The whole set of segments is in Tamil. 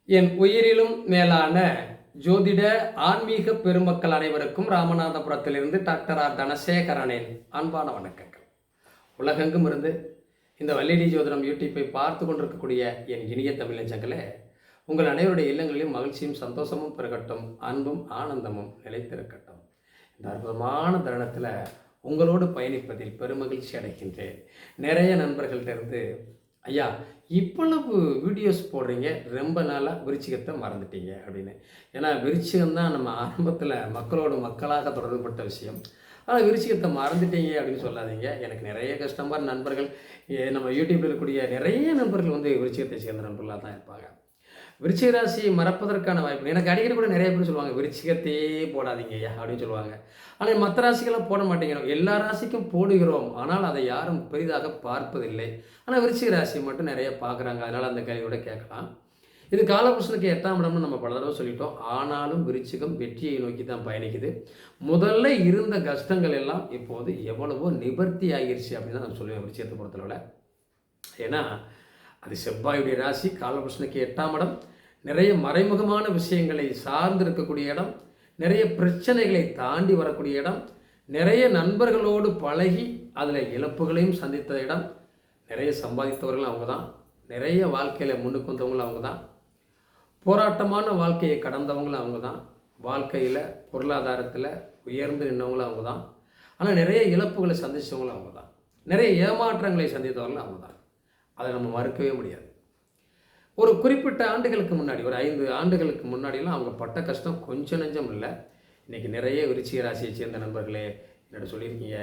என் உயிரிலும் மேலான ஜோதிட ஆன்மீக பெருமக்கள் அனைவருக்கும் ராமநாதபுரத்திலிருந்து டாக்டர் ஆர் தனசேகரனின் அன்பான வணக்கங்கள். உலகெங்கும் இருந்து இந்த வல்லிடி ஜோதிடம் யூடியூப்பை பார்த்து கொண்டிருக்கக்கூடிய என் இனிய தமிழ் நெஞ்சங்களே, உங்கள் அனைவருடைய இல்லங்களிலும் மகிழ்ச்சியும் சந்தோஷமும் பெருகட்டும், அன்பும் ஆனந்தமும் நிலைத்திருக்கட்டும். இந்த அற்புதமான தருணத்தில் உங்களோடு பயணிப்பதில் பெருமகிழ்ச்சி அடைகின்றேன். நிறைய நண்பர்கள்ட்ட ஐயா இவ்வளவு வீடியோஸ் போடுறீங்க, ரொம்ப நாளாக விருச்சிகத்தை மறந்துட்டீங்க அப்படின்னு. ஏன்னா விருச்சிகம்தான் நம்ம ஆரம்பத்தில் மக்களோடு மக்களாக தொடர்புபட்ட விஷயம். ஆனால் விருச்சிகத்தை மறந்துட்டீங்க அப்படின்னு சொல்லாதீங்க. எனக்கு நிறைய கஸ்டமர் நண்பர்கள், நம்ம யூடியூப்பில் இருக்கக்கூடிய நிறைய நண்பர்கள் விருச்சிகத்தை சேர்ந்த நண்பர்களாக தான் இருப்பாங்க. விருச்சிக ராசியை மறப்பதற்கான வாய்ப்பு எனக்கு அடிக்கடி கூட நிறைய பேர் சொல்லுவாங்க, விருச்சிகத்தையே போடாதீங்க ஐயா அப்படின்னு சொல்லுவாங்க. ஆனால் மற்ற ராசிகளாம் போட மாட்டேங்கிறோம். எல்லா ராசிக்கும் போடுகிறோம், ஆனால் அதை யாரும் பெரிதாக பார்ப்பதில்லை. ஆனால் விருச்சிக ராசி மட்டும் நிறைய பார்க்குறாங்க. அதனால் அந்த கேள்வியோட கேட்கலாம். இது காலபுருஷனுக்கு 8ஆம் இடம்னு நம்ம பல தடவை சொல்லிட்டோம். ஆனாலும் விருச்சிகம் வெற்றியை நோக்கி தான் பயணிக்குது. முதல்ல இருந்த கஷ்டங்கள் எல்லாம் இப்போது எவ்வளவோ நிவர்த்தி ஆகிருச்சு அப்படின்னு தான் நான் சொல்லுவேன் விருச்சிகத்தை பொறுத்தளவில். ஏன்னா அது செவ்வாயுடைய ராசி, காலபுருஷனுக்கு 8ஆம் இடம், நிறைய மறைமுகமான விஷயங்களை சார்ந்து இருக்கக்கூடிய இடம், நிறைய பிரச்சனைகளை தாண்டி வரக்கூடிய இடம், நிறைய நண்பர்களோடு பழகி அதில் இழப்புகளையும் சந்தித்த இடம், நிறைய சம்பாதித்தவர்களும் அவங்க தான், நிறைய வாழ்க்கையில் முன்னுக்கு வந்தவங்களும் அவங்க தான், போராட்டமான வாழ்க்கையை கடந்தவங்களும் அவங்க தான், வாழ்க்கையில் பொருளாதாரத்தில் உயர்ந்து நின்றவங்களும் அவங்க தான், ஆனால் நிறைய இழப்புகளை சந்தித்தவங்களும் அவங்க தான், நிறைய ஏமாற்றங்களை சந்தித்தவர்களும் அவங்க தான். அதை நம்ம மறுக்கவே முடியாது. ஒரு குறிப்பிட்ட ஆண்டுகளுக்கு முன்னாடி, ஒரு 5 ஆண்டுகளுக்கு முன்னாடிலாம் அவங்க பட்ட கஷ்டம் கொஞ்சம் நெஞ்சம் இல்லை. இன்றைக்கி நிறைய விருச்சிக ராசியை சேர்ந்த நண்பர்களே என்னோட சொல்லியிருக்கீங்க,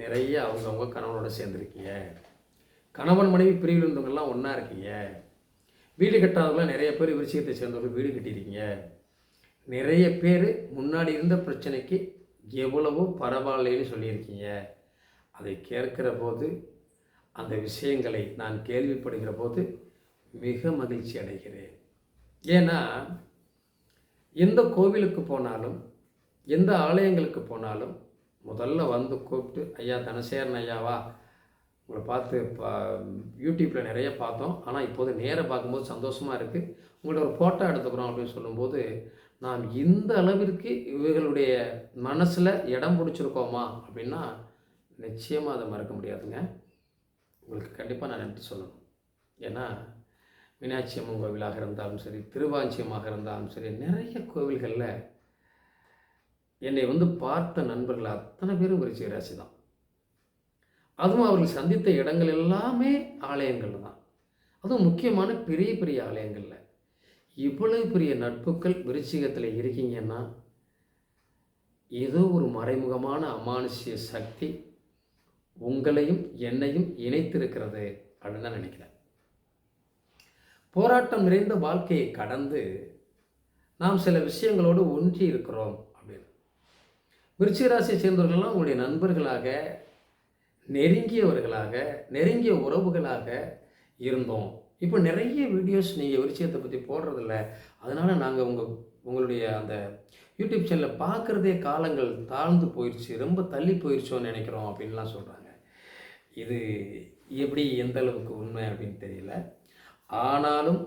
நிறைய அவங்கவுங்க கணவனோட சேர்ந்துருக்கீங்க, கணவன் மனைவி பிரிவில் இருந்தவங்கெல்லாம் ஒன்றா இருக்கீங்க, வீடு கட்டாதவங்களாம் நிறைய பேர் விருச்சிகத்தை சேர்ந்தவங்க வீடு கட்டியிருக்கீங்க, நிறைய பேர் முன்னாடி இருந்த பிரச்சனைக்கு எவ்வளவோ பரவாயில்லைன்னு சொல்லியிருக்கீங்க. அதை கேட்கிற போது, அந்த விஷயங்களை நான் கேள்விப்படுகிற போது மிக மகிழ்ச்சி அடைகிறேன். ஏன்னா எந்த கோவிலுக்கு போனாலும், எந்த ஆலயங்களுக்கு போனாலும் முதல்ல கூப்பிட்டு, ஐயா தனசேகரன் ஐயாவா, உங்களை பார்த்து யூடியூப்பில் நிறைய பார்த்தோம், ஆனால் இப்போது நேராக பார்க்கும்போது சந்தோஷமாக இருக்குது, உங்கள்ட்ட ஒரு ஃபோட்டோ எடுத்துக்கிறோம் அப்படின்னு சொல்லும்போது, நாம் இந்த அளவிற்கு இவர்களுடைய மனசில் இடம் பிடிச்சிருக்கோமா அப்படின்னா நிச்சயமாக அதை மறக்க முடியாதுங்க. உங்களுக்கு கண்டிப்பாக நான் நன்றி சொல்லணும். ஏன்னா மீனாட்சி அம்மன் கோவிலாக இருந்தாலும் சரி, திருவாஞ்சியமாக இருந்தாலும் சரி, நிறைய கோவில்களில் என்னை பார்த்த நண்பர்கள் அத்தனை பேரும் விருச்சிக ராசி தான். அதுவும் அவர்கள் சந்தித்த இடங்கள் எல்லாமே ஆலயங்கள் தான். அதுவும் முக்கியமான பெரிய பெரிய ஆலயங்களில். இவ்வளவு பெரிய நட்புகள் விருச்சிகத்தில் இருக்கீங்கன்னா ஏதோ ஒரு மறைமுகமான அமானுஷ்ய சக்தி உங்களையும் என்னையும் இணைத்திருக்கிறது அப்படின்னு தான் நினைக்கிறேன். போராட்டம் நிறைந்த வாழ்க்கையை கடந்து நாம் சில விஷயங்களோடு ஒன்றி இருக்கிறோம் அப்படின்னு. விருச்சிக ராசியை சேர்ந்தவர்கள்லாம் உங்களுடைய நண்பர்களாக, நெருங்கியவர்களாக, நெருங்கிய உறவுகளாக இருந்தோம். இப்போ நிறைய வீடியோஸ் நீங்கள் விருச்சிகத்தை பற்றி போடுறதில்ல, அதனால் நாங்கள் உங்களுடைய அந்த யூடியூப் சேனலில் பார்க்குறதே காலங்கள் தாழ்ந்து போயிடுச்சு, ரொம்ப தள்ளி போயிடுச்சோன்னு நினைக்கிறோம் அப்படின்லாம் சொல்கிறாங்க. இது எப்படி எந்த அளவுக்கு உண்மை அப்படின்னு தெரியல. ஆனாலும்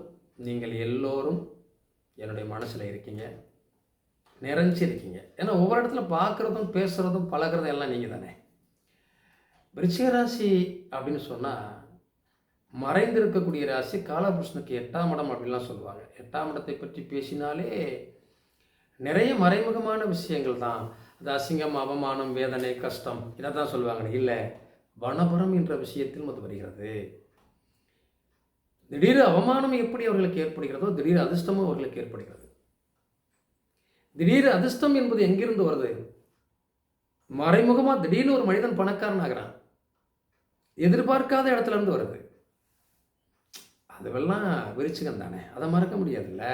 நீங்கள் எல்லோரும் என்னுடைய மனசில் இருக்கீங்க, நிறைஞ்சிருக்கீங்க. ஏன்னா ஒவ்வொரு இடத்துல பார்க்குறதும் பேசுகிறதும் பழகிறதும் எல்லாம் நீங்கள் தானே. விருச்சிக ராசி அப்படின்னு சொன்னால் மறைந்திருக்கக்கூடிய ராசி. காலபுருஷனுக்கு 8ஆம் இடம் அப்படின்லாம் சொல்லுவாங்க. 8ஆம் இடத்தை பற்றி பேசினாலே நிறைய மறைமுகமான விஷயங்கள் தான். அது அசிங்கம், அவமானம், வேதனை, கஷ்டம், இதை தான் சொல்லுவாங்க. இல்லை, வனபுரம் என்ற விஷயத்திலும் அது வருகிறது. திடீர் அவமானம் எப்படி அவர்களுக்கு ஏற்படுகிறதோ, திடீர் அதிர்ஷ்டமும் அவர்களுக்கு ஏற்படுகிறது. திடீர் அதிர்ஷ்டம் என்பது எங்கிருந்து வருது? மறைமுகமாக திடீர்னு ஒரு மனிதன் பணக்காரன் ஆகிறான், எதிர்பார்க்காத இடத்துல இருந்து வருது. அதுவெல்லாம் விருச்சிகம் தானே, அதை மறக்க முடியாதுல்ல.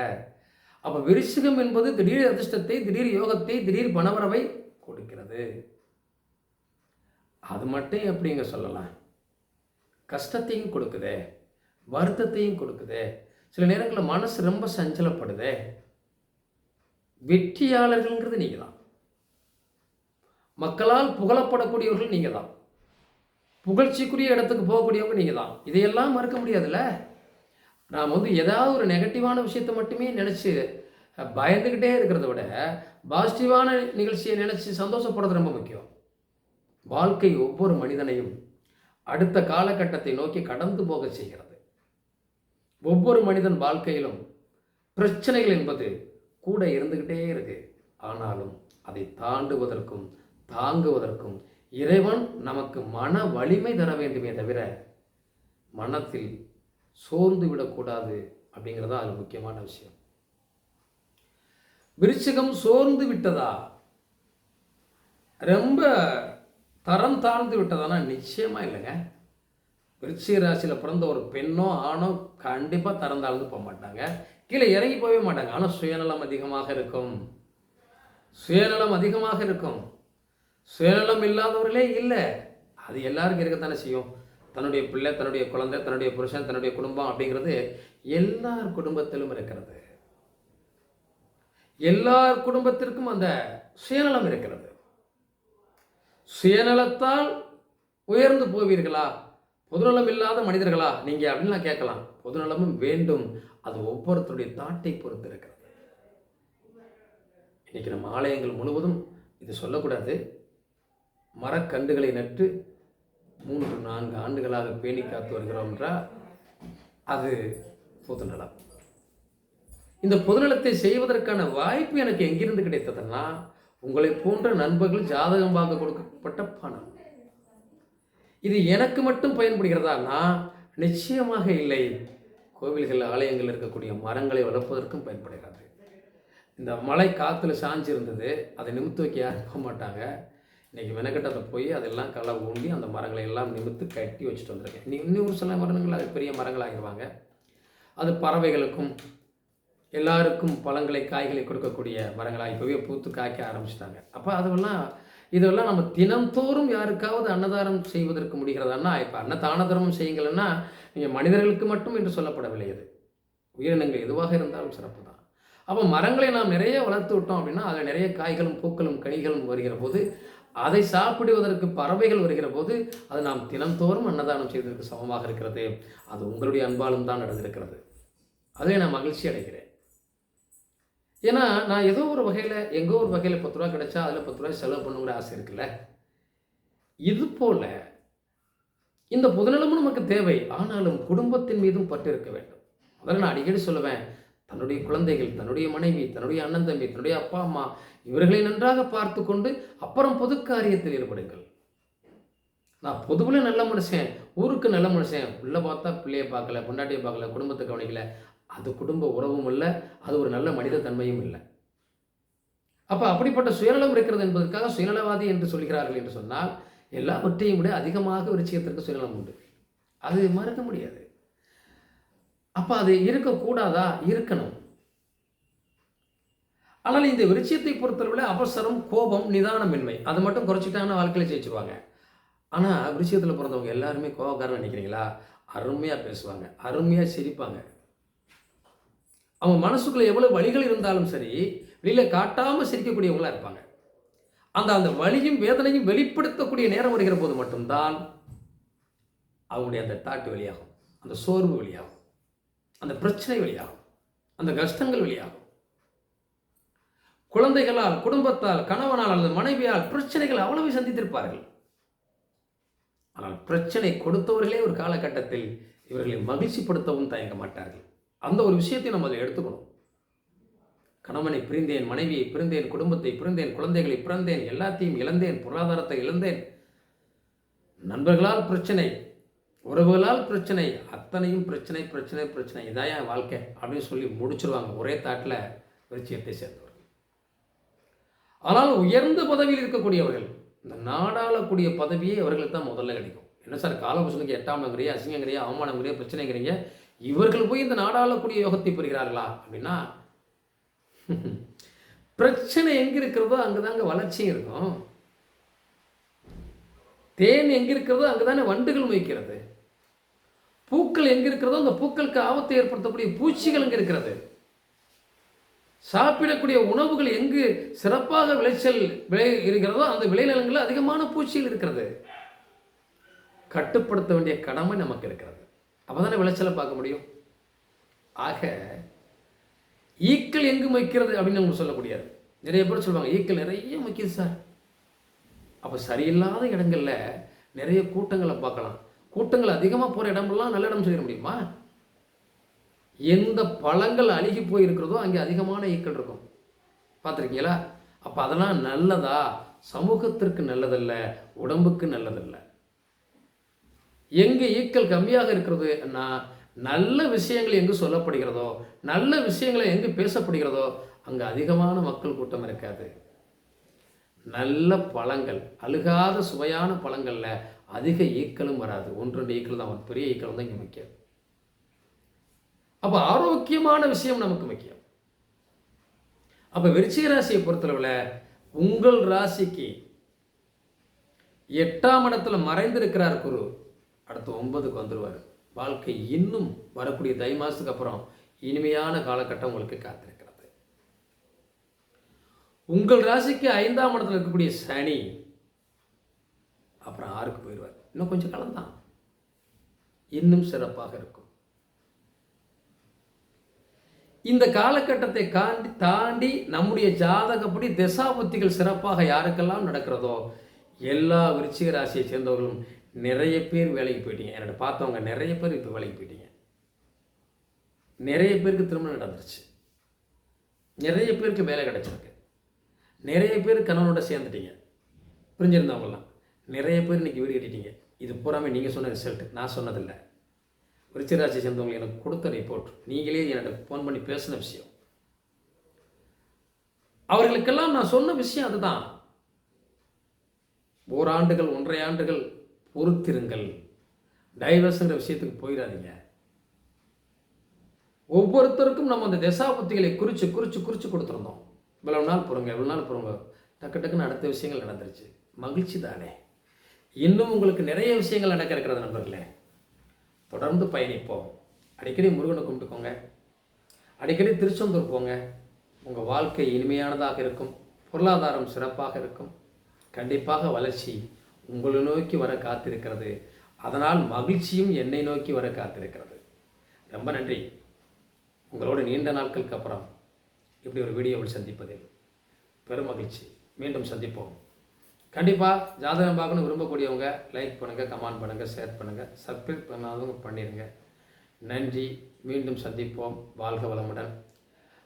அப்போ விருச்சிகம் என்பது திடீர் அதிர்ஷ்டத்தை, திடீர் யோகத்தை, திடீர் பணவரவை கொடுக்கிறது. அது மட்டும் எப்படிங்க சொல்லலாம்? கஷ்டத்தையும் கொடுக்குதே, வருத்தத்தையும் கொடுக்குதே, சில நேரங்களில் மனசு ரொம்ப சஞ்சலப்படுதே. வெற்றியாளர்கள்ங்கிறது நீங்கள் தான். மக்களால் புகழப்படக்கூடியவர்கள் நீங்கள் தான். புகழ்ச்சிக்குரிய இடத்துக்கு போகக்கூடியவங்க நீங்கள் தான். இதையெல்லாம் மறுக்க முடியாதுல்ல. நாம் ஏதாவது ஒரு நெகட்டிவான விஷயத்தை மட்டுமே நினச்சி பயந்துக்கிட்டே இருக்கிறத விட பாசிட்டிவான நிகழ்ச்சியை நினச்சி சந்தோஷப்படுறது ரொம்ப முக்கியம். வாழ்க்கை ஒவ்வொரு மனிதனையும் அடுத்த காலகட்டத்தை நோக்கி கடந்து போக செய்கிறது. ஒவ்வொரு மனிதன் வாழ்க்கையிலும் பிரச்சனைகள் என்பது கூட இருந்துக்கிட்டே இருக்கு. ஆனாலும் அதை தாண்டுவதற்கும் தாங்குவதற்கும் இறைவன் நமக்கு மன வலிமை தர வேண்டுமே தவிர மனத்தில் சோர்ந்து விடக்கூடாது அப்படிங்கிறதா அது முக்கியமான விஷயம். விருச்சிகம் சோர்ந்து விட்டதா, ரொம்ப தரம் தாழ்ந்து விட்டதானா? நிச்சயமா இல்லைங்க. விருச்சிக ராசியில் பிறந்த ஒரு பெண்ணோ ஆணோ கண்டிப்பாக தரம் தாழ்ந்து போக மாட்டாங்க, கீழே இறங்கி போகவே மாட்டாங்க. ஆனால் சுயநலம் அதிகமாக இருக்கும். சுயநலம் அதிகமாக இருக்கும். சுயநலம் இல்லாதவர்களே இல்லை. அது எல்லாருக்கும் இருக்கத்தானே செய்யும். தன்னுடைய பிள்ளை, தன்னுடைய குழந்தை, தன்னுடைய புருஷன், தன்னுடைய குடும்பம் அப்படிங்கிறது எல்லார் குடும்பத்திலும் இருக்கிறது. எல்லார் குடும்பத்திற்கும் அந்த சுயநலம் இருக்கிறது. சுயநலத்தால் உயர்ந்து போவீர்களா, பொதுநலம் இல்லாத மனிதர்களா நீங்க அப்படின்னு நான் கேட்கலாம். பொதுநலமும் வேண்டும். அது ஒவ்வொருத்தருடைய தாட்டை பொறுத்து இருக்கிறது. இன்னைக்கு நம்ம ஆலயங்கள் முழுவதும் இது சொல்லக்கூடாது. மரக்கன்றுகளை நட்டு 3-4 ஆண்டுகளாக பேணி காத்து வருகிறோம் என்றால் அது பொதுநலம். இந்த பொதுநலத்தை செய்வதற்கான வாய்ப்பு எனக்கு எங்கிருந்து கிடைத்ததுன்னா, உங்களை போன்ற நண்பர்கள் ஜாதகம் பார்க்க கொடுக்கப்பட்ட பணம். இது எனக்கு மட்டும் பயன்படுகிறதானா? நிச்சயமாக இல்லை. கோவில்கள், ஆலயங்கள் இருக்கக்கூடிய மரங்களை வளர்ப்பதற்கும் பயன்படுகிறது. இந்த மலை காற்றுல சாஞ்சிருந்தது, அதை நிமித்து வைக்க யாரும் போக மாட்டாங்க. இன்றைக்கி மெனக்கட்டத்தை போய் அதெல்லாம் களை ஊண்டி அந்த மரங்களை எல்லாம் நிமித்து கட்டி வச்சுட்டு வந்திருக்கேன். இன்னும் சில மரங்கள் அது பெரிய மரங்கள் ஆகிடுவாங்க. அது பறவைகளுக்கும் எல்லாருக்கும் பழங்களை, காய்களை கொடுக்கக்கூடிய மரங்களாக இப்போவே பூத்து காய்க்க ஆரம்பிச்சிட்டாங்க. அப்போ இதெல்லாம் நம்ம தினந்தோறும் யாருக்காவது அன்னதானம் செய்வதற்கு முடிகிறதான்னா, இப்போ அன்னதான தர்மம் செய்யுங்களன்னா நீங்கள் மனிதர்களுக்கு மட்டும் என்று சொல்லப்படவில்லை. அது உயிரினங்கள் எதுவாக இருந்தாலும் சிறப்பு தான். அப்போ மரங்களை நாம் நிறைய வளர்த்து விட்டோம் அப்படின்னா அதில் நிறைய காய்களும் பூக்களும் கனிகளும் வருகிற போது, அதை சாப்பிடுவதற்கு பறவைகள் வருகிற போது, அது நாம் தினந்தோறும் அன்னதானம் செய்வதற்கு சமமாக இருக்கிறது. அது உங்களுடைய அன்பாலும் தான் நடந்திருக்கிறது. அதிலே நான் மகிழ்ச்சி அடைகிறேன். ஏன்னா நான் ஏதோ ஒரு வகையில் எங்கோ ஒரு வகையில் 10 ரூபா கிடைச்சா அதில் 10 ரூபாய் செலவு பண்ணுங்கிற ஆசை இருக்குல்ல. இது போல் இந்த பொதுநலமும் நமக்கு தேவை. ஆனாலும் குடும்பத்தின் மீதும் பட்டு இருக்க வேண்டும். அதில் நான் அடிக்கடி சொல்லுவேன், தன்னுடைய குழந்தைகள், தன்னுடைய மனைவி, தன்னுடைய அண்ணன் தம்பி, தன்னுடைய அப்பா அம்மா இவர்களை நன்றாக பார்த்து கொண்டு அப்புறம் பொது காரியத்தில் ஈடுபடுங்கள். நான் பொதுவில் நல்ல மனுஷன், ஊருக்கு நல்ல மனுஷன், உள்ள பார்த்தா பிள்ளையை பார்க்கல, பொண்டாட்டியை பார்க்கல, குடும்பத்தை கவனிக்கல, அது குடும்ப உறவும் இல்லை, அது ஒரு நல்ல மனித தன்மையும் இல்லை. அப்போ அப்படிப்பட்ட சுயநலம் இருக்கிறது என்பதற்காக சுயநலவாதி என்று சொல்கிறார்கள் என்று சொன்னால், எல்லாவற்றையும் விட அதிகமாக விருச்சிகத்திற்கு சுயநலம் உண்டு. அது மறுக்க முடியாது. அப்போ அது இருக்கக்கூடாதா? இருக்கணும். ஆனால் இந்த விருச்சிகத்தை பொறுத்தளவில் அவசரம், கோபம், நிதானமின்மை அது மட்டும் குறைச்சிட்டாங்கன்னா வாழ்க்கையில் ஜெயிச்சிருவாங்க. ஆனால் விருச்சிகத்தில் பிறந்தவங்க எல்லாருமே கோபக்காரன் நினைக்கிறீங்களா? அருமையாக பேசுவாங்க, அருமையாக சிரிப்பாங்க. அவங்க மனசுக்குள்ளே எவ்வளோ வலிகள் இருந்தாலும் சரி, வெளியில் காட்டாமல் சிரிக்கக்கூடியவங்களாக இருப்பாங்க. அந்த வலியும் வேதனையும் வெளிப்படுத்தக்கூடிய நேரம் வருகிற போது மட்டும்தான் அவங்களுடைய அந்த தாட்டு வெளியாகும், அந்த சோர்வு வெளியாகும், அந்த பிரச்சனை வெளியாகும், அந்த கஷ்டங்கள் வெளியாகும். குழந்தைகளால், குடும்பத்தால், கணவனால் அல்லது மனைவியால் பிரச்சனைகள் அவ்வளவு சந்தித்திருப்பார்கள். ஆனால் பிரச்சனை கொடுத்தவர்களே ஒரு காலகட்டத்தில் இவர்களை மகிழ்ச்சிப்படுத்தவும் தயங்க மாட்டார்கள். அந்த ஒரு விஷயத்தை நம்ம அதை எடுத்துக்கணும். கணவனை பிரிந்தேன், மனைவியை பிரிந்தேன், குடும்பத்தை பிரிந்தேன், குழந்தைகளை பிறந்தேன், எல்லாத்தையும் இழந்தேன், பொருளாதாரத்தை இழந்தேன், நண்பர்களால் பிரச்சனை, உறவுகளால் பிரச்சனை, அத்தனையும் பிரச்சனை பிரச்சனை பிரச்சனை, இதான் என் வாழ்க்கை அப்படின்னு சொல்லி முடிச்சிருவாங்க ஒரே தாட்டில் விருச்சிகத்தை சேர்ந்தவர்கள். ஆனால் உயர்ந்த பதவியில் இருக்கக்கூடியவர்கள், இந்த நாடாளக்கூடிய பதவியே அவர்களுக்கு தான் முதல்ல கிடைக்கும். என்ன சார் காலபுருஷனுக்கு 8ஆம் இடங்கிறியா, அசிங்கங்கிறியா, அவமானங்கிறியா, பிரச்சனைங்கிறீங்க, இவர்கள் போய் இந்த நாடாளக்கூடிய யோகத்தை பெறுகிறார்களா அப்படின்னா, பிரச்சனை எங்க இருக்கிறதோ அங்கதாங்க வளர்ச்சியும் இருக்கும். தேன் எங்க இருக்கிறதோ அங்கதானே வண்டுகள் மொய்க்கிறது. பூக்கள் எங்க இருக்கிறதோ அந்த பூக்களுக்கு ஆபத்தை ஏற்படுத்தக்கூடிய பூச்சிகள் எங்க இருக்கிறது. சாப்பிடக்கூடிய உணவுகள் எங்கு சிறப்பாக விளைச்சல் இருக்கிறதோ அந்த விளைநிலங்களில் அதிகமான பூச்சிகள் இருக்கிறது. கட்டுப்படுத்த வேண்டிய கடமை நமக்கு இருக்கிறது. அப்பதானே விளைச்சலை பார்க்க முடியும். ஆக ஈக்கள் எங்கு மொய்க்கிறது அப்படின்னு நம்ம சொல்லக்கூடியது. நிறைய பேர் சொல்லுவாங்க ஈக்கள் நிறைய மொய்க்குது சார். அப்போ சரியில்லாத இடங்களில் நிறைய கூட்டங்களை பார்க்கலாம். கூட்டங்கள் அதிகமாக போகிற இடமெல்லாம் நல்ல இடம் சொல்லிட முடியுமா? எந்த பழங்கள் அழுகி போயிருக்கிறதோ அங்கே அதிகமான ஈக்கள் இருக்கும். பார்த்துருக்கீங்களா? அப்போ அதெல்லாம் நல்லதா? சமூகத்திற்கு நல்லதல்ல, உடம்புக்கு நல்லதல்ல. எங்கே ஈக்கள் கம்மியாக இருக்கிறதுன்னா நல்ல விஷயங்கள் எங்கு சொல்லப்படுகிறதோ, நல்ல விஷயங்களை எங்கு பேசப்படுகிறதோ அங்கே அதிகமான மக்கள் கூட்டம் இருக்காது. நல்ல பழங்கள், அழுகாத சுவையான பழங்களில் அதிக ஈக்களும் வராது. 1-2 ஈக்கள் தான், பெரிய ஈக்கள் தான் இங்கே முக்கியம். அப்போ ஆரோக்கியமான விஷயம் நமக்கு முக்கியம். அப்போ விருச்சிக ராசியை பொறுத்தளவில் உங்கள் ராசிக்கு 8ஆம் இடத்துல மறைந்திருக்கிறார் குரு. அடுத்து 9க்கு வந்துடுவார். வாழ்க்கை இன்னும் வரக்கூடிய தை மாதத்துக்கு அப்புறம் இனிமையான காலகட்டம் உங்களுக்கு காத்திருக்கிறது. உங்கள் ராசிக்கு 5ஆம் இடத்துல இருக்கக்கூடிய சனி அப்புறம் 6க்கு போயிடுவார். இன்னும் கொஞ்சம் காலம் தான், இன்னும் சிறப்பாக இருக்கும். இந்த காலகட்டத்தை தாண்டி நம்முடைய ஜாதகப்படி திசாபுத்திகள் சிறப்பாக யாருக்கெல்லாம் நடக்கிறதோ எல்லா விருச்சிக ராசியை சேர்ந்தவர்களும் நிறைய பேர் வேலைக்கு போயிட்டீங்க. என்னோட பார்த்தவங்க நிறைய பேர் இப்போ வேலைக்கு போயிட்டீங்க. நிறைய பேருக்கு திருமணம் நடந்துருச்சு, நிறைய பேருக்கு வேலை கிடைச்சிருக்கு, நிறைய பேர் கணவனோட சேர்ந்துட்டீங்க. புரிஞ்சிருந்தவங்களாம் நிறைய பேர் இன்றைக்கி வீடு கட்டிட்டீங்க. இது பூராமே நீங்கள் சொன்ன ரிசல்ட், நான் சொன்னதில்லை. விருச்சிக ராசியை சேர்ந்தவங்க எனக்கு கொடுத்த ரிப்போர்ட், நீங்களே என்னோட ஃபோன் பண்ணி பேசின விஷயம். அவர்களுக்கெல்லாம் நான் சொன்ன விஷயம் அதுதான். ஓராண்டுகள் 1.5 ஆண்டுகள் பொறுத்திருங்கள், டைவர்ஸ்ங்கிற விஷயத்துக்கு போயிடாதீங்க. ஒவ்வொருத்தருக்கும் நம்ம அந்த தசாபுத்திகளை குறித்து கொடுத்துருந்தோம். இவ்வளவு நாள் பொறுங்க, டக்கு டக்குன்னு அடுத்த விஷயங்கள் நடந்துருச்சு. மகிழ்ச்சி தானே? இன்னும் உங்களுக்கு நிறைய விஷயங்கள் நடக்க இருக்கிறது நண்பர்களே. தொடர்ந்து பயணிப்போம். அடிக்கடி முருகனை கும்பிட்டுக்கோங்க, அடிக்கடி திருச்செந்தூர் போங்க. உங்கள் வாழ்க்கை இனிமையானதாக இருக்கும், பொருளாதாரம் சிறப்பாக இருக்கும், கண்டிப்பாக வளர்ச்சி உங்களை நோக்கி வர காத்திருக்கிறது. அதனால் மகிழ்ச்சியும் என்னை நோக்கி வர காத்திருக்கிறது. ரொம்ப நன்றி. உங்களோட நீண்ட நாட்களுக்கு அப்புறம் இப்படி ஒரு வீடியோவில் சந்திப்பதில் பெரும் மகிழ்ச்சி. மீண்டும் சந்திப்போம். கண்டிப்பாக ஜாதகம் பார்க்கணும் விரும்பக்கூடியவங்க லைக் பண்ணுங்கள், கமெண்ட் பண்ணுங்கள், ஷேர் பண்ணுங்கள், சப்ஸ்கிரைப் பண்ணாதவங்க பண்ணிடுங்க. நன்றி. மீண்டும் சந்திப்போம். வாழ்க வளமுடன்.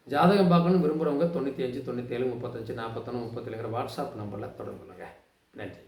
ஜாதகம் பார்க்கணும் விரும்புகிறவங்க 95 97 35 41 37 வாட்ஸ்அப் நம்பரில் தொடர்பு கொள்ளுங்கள். நன்றி.